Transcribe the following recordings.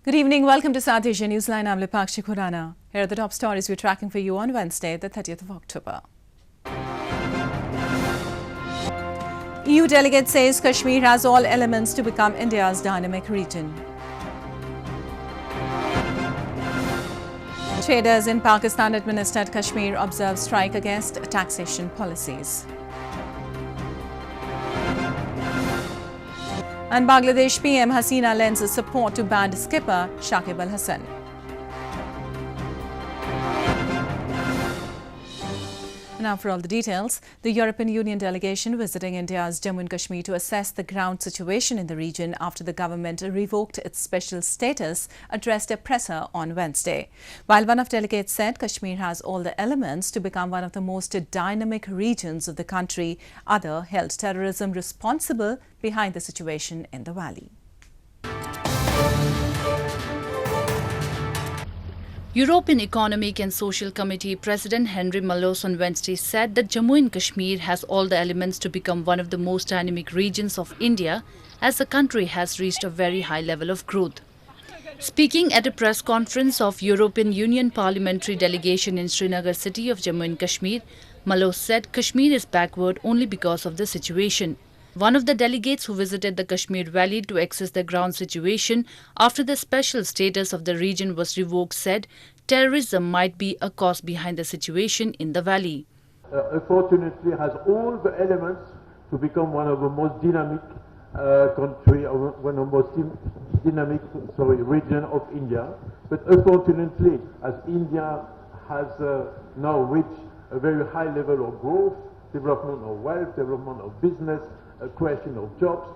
Good evening. Welcome to South Asia Newsline. I'm Lipakshi Khurana. Here are the top stories we're tracking for you on Wednesday, the 30th of October. EU delegate says Kashmir has all elements to become India's dynamic region. Traders in Pakistan-administered Kashmir observe strike against taxation policies. And Bangladesh PM Hasina lends support to banned skipper Shakib Al Hasan. Now for all the details, the European Union delegation visiting India's Jammu and Kashmir to assess the ground situation in the region after the government revoked its special status addressed a presser on Wednesday. While one of delegates said Kashmir has all the elements to become one of the most dynamic regions of the country, others held terrorism responsible behind the situation in the valley. European Economic and Social Committee President Henry Mallows on Wednesday said that Jammu and Kashmir has all the elements to become one of the most dynamic regions of India as the country has reached a very high level of growth. Speaking at a press conference of European Union Parliamentary Delegation in Srinagar city of Jammu and Kashmir, Mallows said Kashmir is backward only because of the situation. One of the delegates who visited the Kashmir Valley to assess the ground situation after the special status of the region was revoked said terrorism might be a cause behind the situation in the valley. Unfortunately, has all the elements to become one of the most dynamic region of India. But unfortunately, as India has now reached a very high level of growth, development of wealth, development of business, creation of jobs,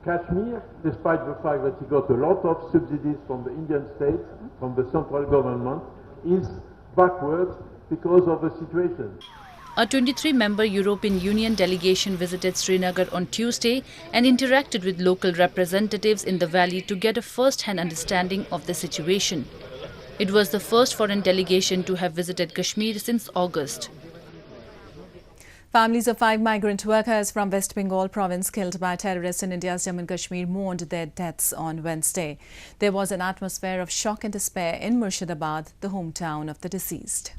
Kashmir, despite the fact that he got a lot of subsidies from the Indian state, from the central government, is backwards because of the situation. A 23-member European Union delegation visited Srinagar on Tuesday and interacted with local representatives in the valley to get a first-hand understanding of the situation. It was the first foreign delegation to have visited Kashmir since August. Families of 5 migrant workers from West Bengal province killed by terrorists in India's Jammu and Kashmir mourned their deaths on Wednesday. There was an atmosphere of shock and despair in Murshidabad, the hometown of the deceased.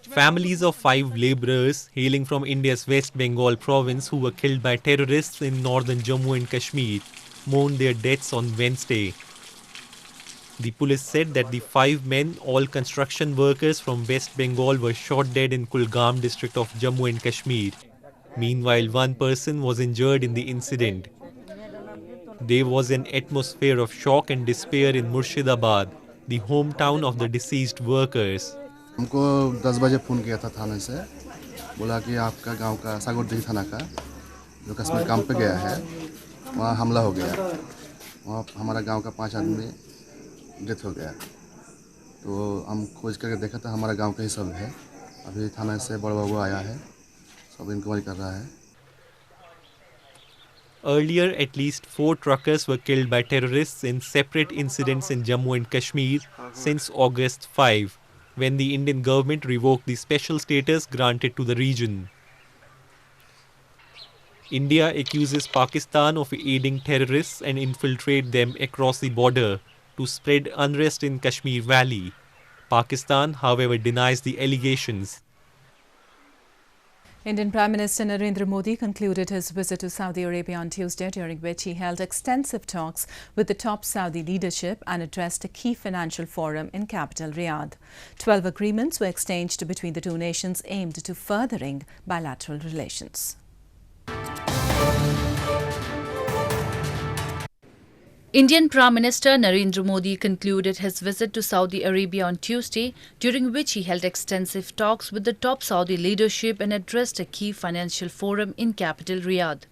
Families of 5 labourers hailing from India's West Bengal province who were killed by terrorists in northern Jammu and Kashmir mourned their deaths on Wednesday. The police said that the 5 men, all construction workers from West Bengal, were shot dead in Kulgam district of Jammu and Kashmir. Meanwhile, 1 person was injured in the incident. There was an atmosphere of shock and despair in Murshidabad, the hometown of the deceased workers. हमको 10 बजे phone किया था थाने से, बोला कि आपका गांव का सागरदिघी थाना का जो कश्मीर काम पे गया है वहाँ हमला हो गया, वहाँ हमारा गांव का 5 आदमी डेथ हो गया। तो हम खोज करके देखा तो हमारा गांव का ही सब है। अभी थाना से बड़ा बाबू आया है, सब इंक्वायरी कर रहा है। Earlier, at least 4 truckers were killed by terrorists in separate incidents in Jammu and Kashmir since August 5, when the Indian government revoked the special status granted to the region. India accuses Pakistan of aiding terrorists and infiltrate them across the border to spread unrest in Kashmir Valley. Pakistan, however, denies the allegations. Indian Prime Minister Narendra Modi concluded his visit to Saudi Arabia on Tuesday, during which he held extensive talks with the top Saudi leadership and addressed a key financial forum in capital Riyadh. 12 agreements were exchanged between the two nations aimed to furthering bilateral relations. Indian Prime Minister Narendra Modi concluded his visit to Saudi Arabia on Tuesday, during which he held extensive talks with the top Saudi leadership and addressed a key financial forum in capital Riyadh.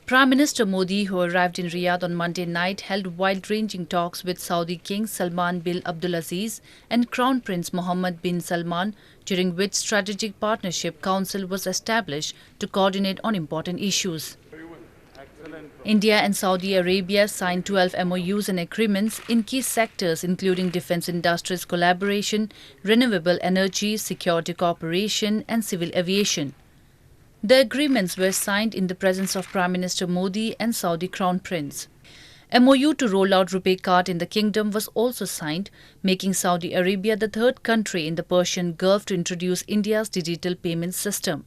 Prime Minister Modi, who arrived in Riyadh on Monday night, held wide-ranging talks with Saudi King Salman bin Abdulaziz and Crown Prince Mohammed bin Salman, during which Strategic Partnership Council was established to coordinate on important issues. India and Saudi Arabia signed 12 MOUs and agreements in key sectors including defence industries collaboration, renewable energy, security cooperation and civil aviation. The agreements were signed in the presence of Prime Minister Modi and Saudi Crown Prince. MOU to roll out RuPay card in the kingdom was also signed, making Saudi Arabia the third country in the Persian Gulf to introduce India's digital payment system.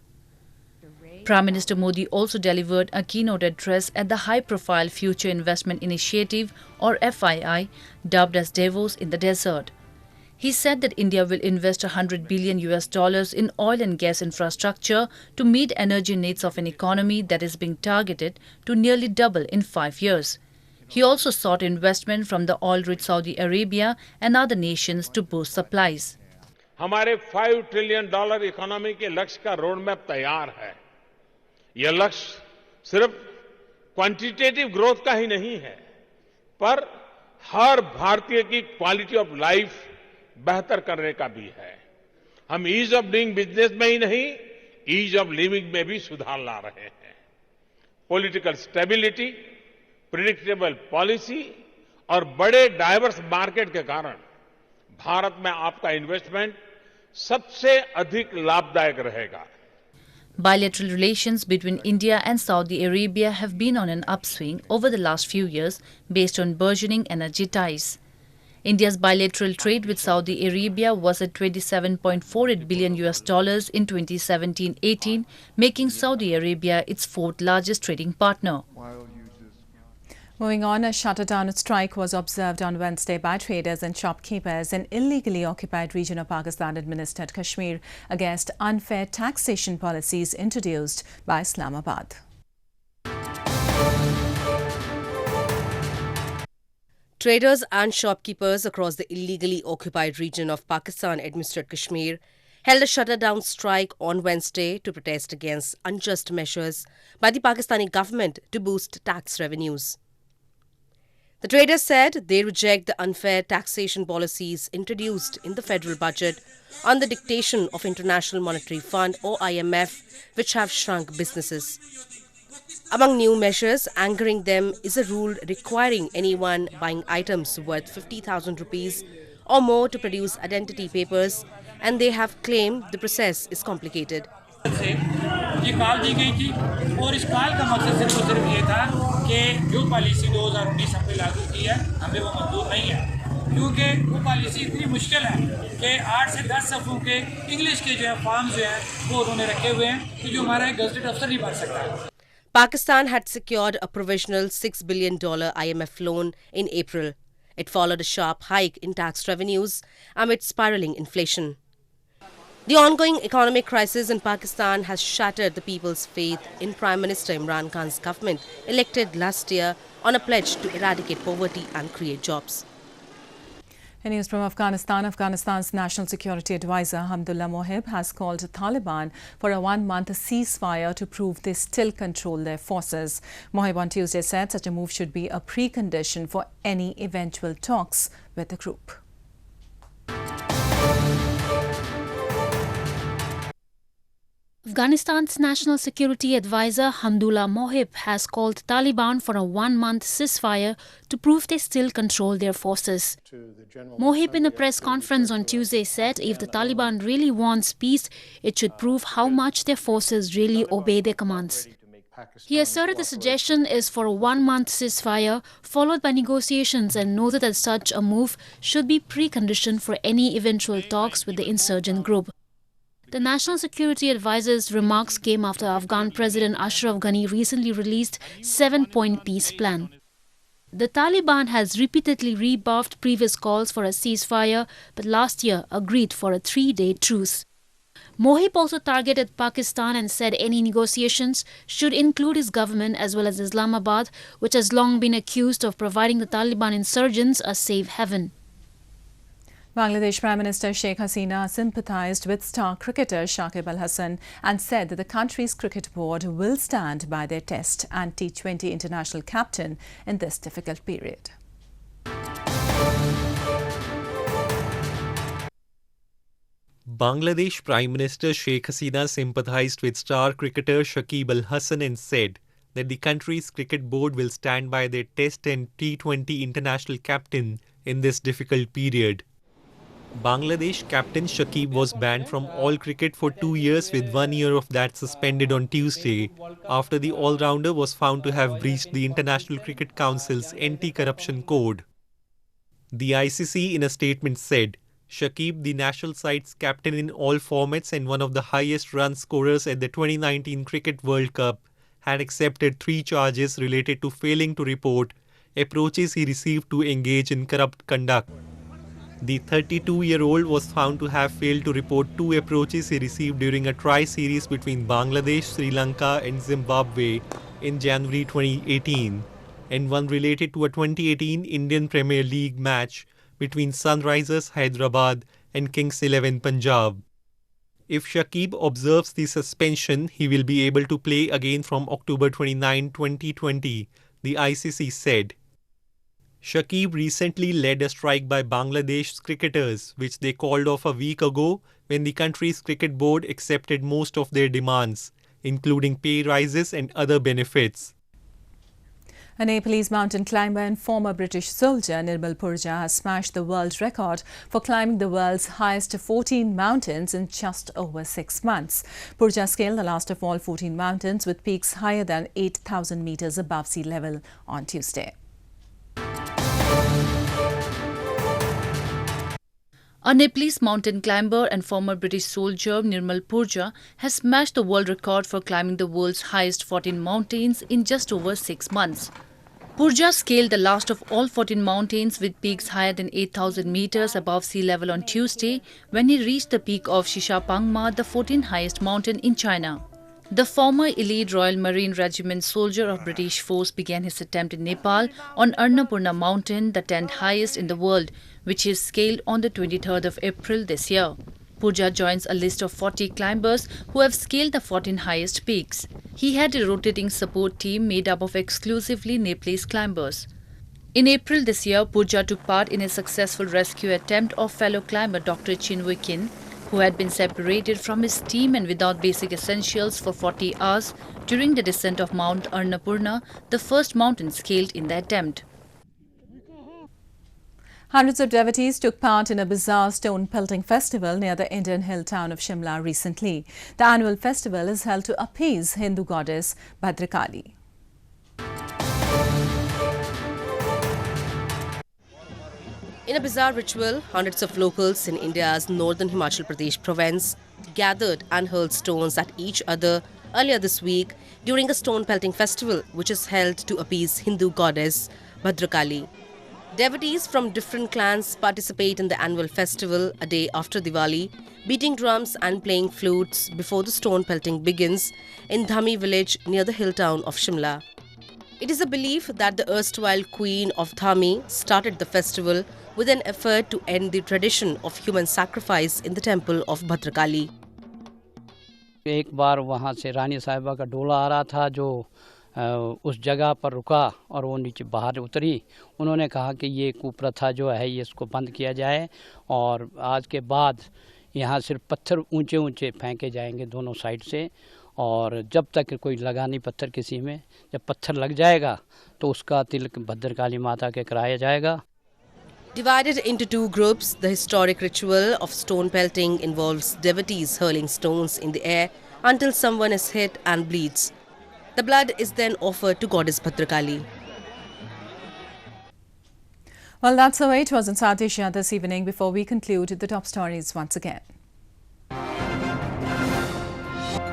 Prime Minister Modi also delivered a keynote address at the high-profile Future Investment Initiative, or FII, dubbed as Davos in the Desert. He said that India will invest $100 billion in oil and gas infrastructure to meet energy needs of an economy that is being targeted to nearly double in 5 years. He also sought investment from the oil-rich Saudi Arabia and other nations to boost supplies. हमारे $5 trillion economy के लक्ष्य का road map तैयार है। यह लक्ष्य सिर्फ quantitative growth का ही नहीं है, पर हर भारतीय की क्वालिटी ऑफ लाइफ बेहतर करने का भी है। हम ईज ऑफ डूइंग बिजनेस में ही नहीं, ईज ऑफ लिविंग में भी सुधार ला रहे हैं। पॉलिटिकल स्टेबिलिटी, प्रेडिक्टेबल पॉलिसी और बड़े डाइवर्स मार्केट के कारण भारत में आपका इन्वेस्टमेंट सबसे अधिक लाभदायक रहेगा। Bilateral relations between India and Saudi Arabia have been on an upswing over the last few years based on burgeoning energy ties. India's bilateral trade with Saudi Arabia was at $27.48 billion in 2017-18, making Saudi Arabia its fourth largest trading partner. Moving on, a shutdown strike was observed on Wednesday by traders and shopkeepers in illegally occupied region of Pakistan-administered Kashmir against unfair taxation policies introduced by Islamabad. Traders and shopkeepers across the illegally occupied region of Pakistan-administered Kashmir held a shutdown strike on Wednesday to protest against unjust measures by the Pakistani government to boost tax revenues. The traders said they reject the unfair taxation policies introduced in the federal budget on the dictation of International Monetary Fund or IMF, which have shrunk businesses. Among new measures angering them is a rule requiring anyone buying items worth 50,000 rupees or more to produce identity papers, and they have claimed the process is complicated. ये call दी गई थी और इस call का मकसद सिर्फ और सिर्फ ये था कि जो पॉलिसी 2019 हमने लागू की है हमें वो मंजूर नहीं है, क्योंकि वो पॉलिसी इतनी मुश्किल है कि 8 से 10 सफ़ों के इंग्लिश के जो है फॉर्म्स जो हैं वो उन्होंने रखे हुए हैं कि जो हमारा एक गज़टेड अफसर नहीं पढ़ सकता। Pakistan had secured a provisional $6 billion IMF loan in April. It followed a sharp hike in tax revenues amid spiraling inflation. The ongoing economic crisis in Pakistan has shattered the people's faith in Prime Minister Imran Khan's government, elected last year on a pledge to eradicate poverty and create jobs. In news from Afghanistan, Afghanistan's National Security Adviser Hamdullah Mohib has called the Taliban for a one-month ceasefire to prove they still control their forces. Mohib on Tuesday said such a move should be a precondition for any eventual talks with the group. Afghanistan's National Security Adviser Hamdullah Mohib has called Taliban for a one-month ceasefire to prove they still control their forces. Mohib in a press conference on Tuesday said if the Taliban really wants peace, it should prove how much their forces really obey their commands. He asserted the suggestion is for a one-month ceasefire followed by negotiations and noted that such a move should be precondition for any eventual talks with the insurgent group. The National Security Advisor's remarks came after Afghan President Ashraf Ghani recently released 7-point peace plan. The Taliban has repeatedly rebuffed previous calls for a ceasefire, but last year agreed for a 3-day truce. Mohib also targeted Pakistan and said any negotiations should include his government as well as Islamabad, which has long been accused of providing the Taliban insurgents a safe haven. Bangladesh Prime Minister Sheikh Hasina sympathized with star cricketer Shakib Al Hasan and said that the country's cricket board will stand by their Test and T20 international captain in this difficult period. Bangladesh Prime Minister Sheikh Hasina sympathized with star cricketer Shakib Al Hasan and said that the country's cricket board will stand by their Test and T20 international captain in this difficult period. Bangladesh captain Shakib was banned from all cricket for 2 years with 1 year of that suspended on Tuesday after the all-rounder was found to have breached the International Cricket Council's anti-corruption code. The ICC in a statement said, Shakib, the national side's captain in all formats and one of the highest run scorers at the 2019 Cricket World Cup, had accepted 3 charges related to failing to report approaches he received to engage in corrupt conduct. The 32-year-old was found to have failed to report 2 approaches he received during a tri-series between Bangladesh, Sri Lanka and Zimbabwe in January 2018, and one related to a 2018 Indian Premier League match between Sunrisers Hyderabad and Kings 11 Punjab. If Shakib observes the suspension, he will be able to play again from October 29, 2020, the ICC said. Shakib recently led a strike by Bangladesh's cricketers, which they called off a week ago when the country's cricket board accepted most of their demands, including pay rises and other benefits. A Nepalese mountain climber and former British soldier Nirmal Purja has smashed the world record for climbing the world's highest 14 mountains in just over 6 months. Purja scaled the last of all 14 mountains with peaks higher than 8,000 meters above sea level on Tuesday. A Nepalese mountain climber and former British soldier Nirmal Purja has smashed the world record for climbing the world's highest 14 mountains in just over 6 months. Purja scaled the last of all 14 mountains with peaks higher than 8,000 meters above sea level on Tuesday when he reached the peak of Shishapangma, the 14th highest mountain in China. The former elite Royal Marine Regiment soldier of British force began his attempt in Nepal on Annapurna mountain, the 10th highest in the world, which is scaled on the 23rd of April this year. Purja joins a list of 40 climbers who have scaled the 14 highest peaks. He had a rotating support team made up of exclusively Nepalese climbers. In April this year, Purja took part in a successful rescue attempt of fellow climber Dr. Chinwe Kin, who had been separated from his team and without basic essentials for 40 hours during the descent of Mount Annapurna, the first mountain scaled in the attempt. Hundreds of devotees took part in a bizarre stone pelting festival near the Indian hill town of Shimla recently. The annual festival is held to appease Hindu goddess Bhadrakali. In a bizarre ritual, hundreds of locals in India's northern Himachal Pradesh province gathered and hurled stones at each other earlier this week during a stone pelting festival which is held to appease Hindu goddess Bhadrakali. Devotees from different clans participate in the annual festival a day after Diwali, beating drums and playing flutes before the stone pelting begins in Dhami village near the hill town of Shimla. It is a belief that the erstwhile queen of Dhami started the festival with an effort to end the tradition of human sacrifice in the temple of Bhadrakali. एक बार वहाँ से रानी साहिबा का डोला आ रहा था जो उस जगह पर रुका और वो नीचे बाहर उतरी। उन्होंने कहा कि ये कुप्रथा जो है ये इसको बंद किया जाए और आज के बाद यहाँ सिर्फ पत्थर ऊंचे ऊंचे फेंके जाएंगे दोनों साइड से और जब तक कोई लगा नहीं पत्थर किसी में, जब पत्थर लग जाएगा तो उसका तिलक भद्रकाली माता के कराया जाएगा। Divided into 2 groups, the historic ritual of stone pelting involves devotees hurling stones in the air until someone is hit and bleeds. The blood is then offered to goddess Bhadrakali. Well, that's the way it was in South Asia this evening. Before we conclude, the top stories once again.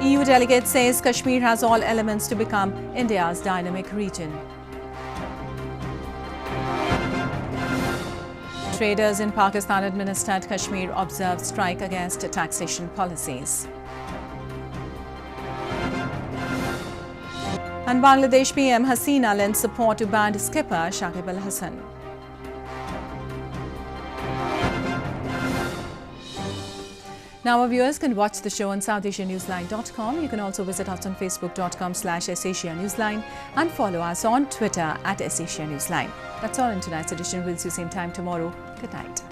EU delegate says Kashmir has all elements to become India's dynamic region. Traders in Pakistan-administered Kashmir observe strike against taxation policies. And Bangladesh PM Hasina lends support to banned skipper Shakib Al Hasan. Now our viewers can watch the show on SouthAsiaNewsline.com. You can also visit us on Facebook.com/SAsiaNewsline and follow us on Twitter @SAsiaNewsline. That's all in tonight's edition. We'll see you same time tomorrow. Good night.